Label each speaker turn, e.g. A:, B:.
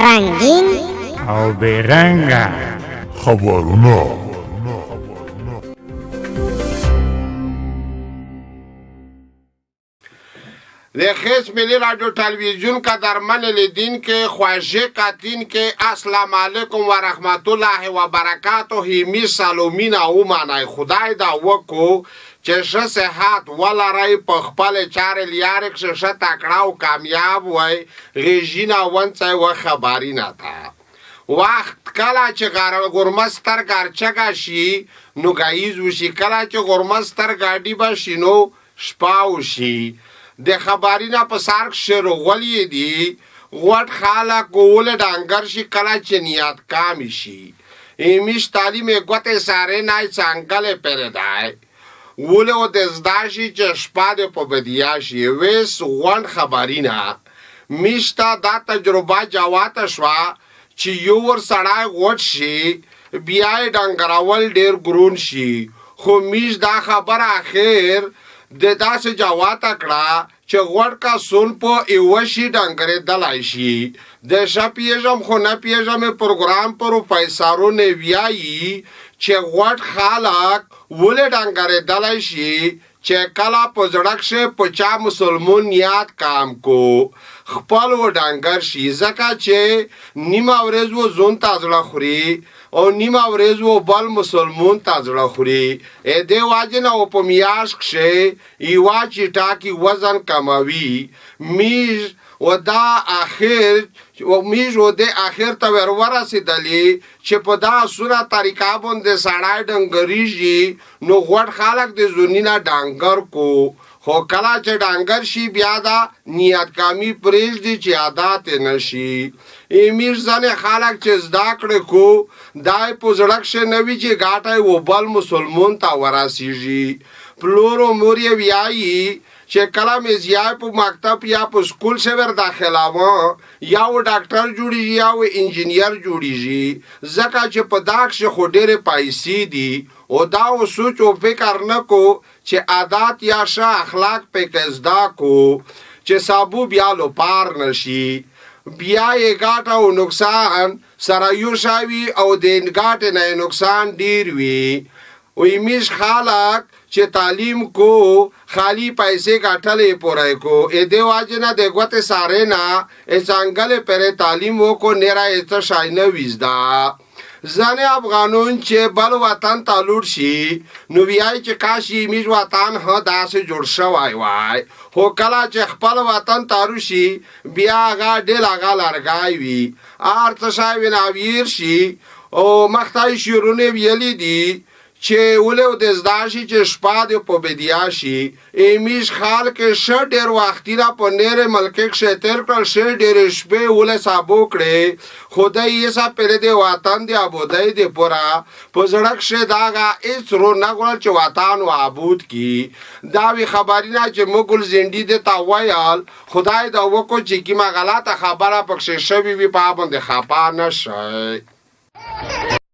A: رنگین
B: او بیرنگه
C: خبرونه
D: د خیس ملی رادیو ټلویزیون کا درمن لیدین کې خواجه کاتین کې السلام علیکم و رحمت الله و برکاته می سالومین او معنی خدای دا وکو چې شه صحت ولرای په خپل چار لیارک شه تکړه او کامیاب وای غیجینا ونڅ و خبري نه تا وخت کله چې ګورمستر ګرچګه شي نو غایز وشي کله چې ګورمستر ګاډي بشینو شپاو شي د خبرینا په سارک شروع غلی دی غوټ خاله کول ډنګر شي کله چې نیت کام شي ایمیش تعلیم غوته ساره نه څنګه پردای ول او د زداشي چې شپاده په بدیا شي وس غون خبرینا میشتا دا تجربه جواته شوا چې یو ور سړای غوټ شي بیا ډنګراول ډیر ګرون شي خو میش دا خبر اخر د داسې جواته کړه چې غوړ کا سون په ایوشي ډنګره دلای شي د شپیژم خو نه پیژم پروګرام پر پیسارو نه ویایي چې غوړ خالق ول ډنګره دلای شي چې کلا په ځړکشه په چا مسلمان یاد کام کو خپل و ډنګر شي زکه چې نیمه ورځ و زون تازړه خوري او نیمه ورځ و بل مسلمان تازړه خوري ا دې واجنه او په میاش کشه ایوا چې ټاکی وزن کموي میز و دا اخر و میز و د اخر ته ورورا سیدلی چې په دا سوره طریقه باندې سړای ډنګریږي نو غوړ خلک د زونینا ډنګر کو خو کله چې ډنګر شي بیا دا نیت کامی پرېږدي چې عادت نشي امیر ځنې خلک چې زده کړې کو دای په زړکشه نوي چې ګاټای و بل مسلمان ته ورسیږي پلورو موري ویایي چې کله مې زیای په مکتب یا په سکول شور داخلاوه یا و ډاکټر جوړیږي یا و انجینیر جوړیږي ځکه چې په داکشه خو ډېرې پیسې دي او دا و سوچ او فکر نه کو چې عادت یا ښه اخلاق په زده کو چې صابو بیا لو پار نشي بیا یې ګاټه او نقصان سره یو شاوي او د ګاټه نه نقصان ډیر وي وی میش خالق چې تعلیم کو خالی پیسې ګټلې پورای کو ا دې واجنه د غوته ساره نه څنګه پره تعلیم وکړو نرا ایت شاینه وزدا ځنه افغانون چې بل وطن تعلق شي نو ویای چې کاشي میش وطن ه داسې جوړ شوای وای هو کلا چې خپل وطن تارو شي بیا غا ډل غا لارګای وی ارته شاوی ناویر شي او مختای شیرونه ویلی دی چې ولو د زداشي چې شپاده په بدیا شي ایمیش خال کې ش ډیر وختي را په نره ملک کې تر کړ ش ډیر شپه ول صابو کړي خدای یې سا پر دې وطن دی ابودای دی پورا په زړک شه داغه اس رو نه غول چې وطن و ابود کی دا وی خبرینا چې مغول زندي د تاویال خدای دا وکړي چې کی ما غلطه خبره پکښه شوی وی په باندې خپا نشي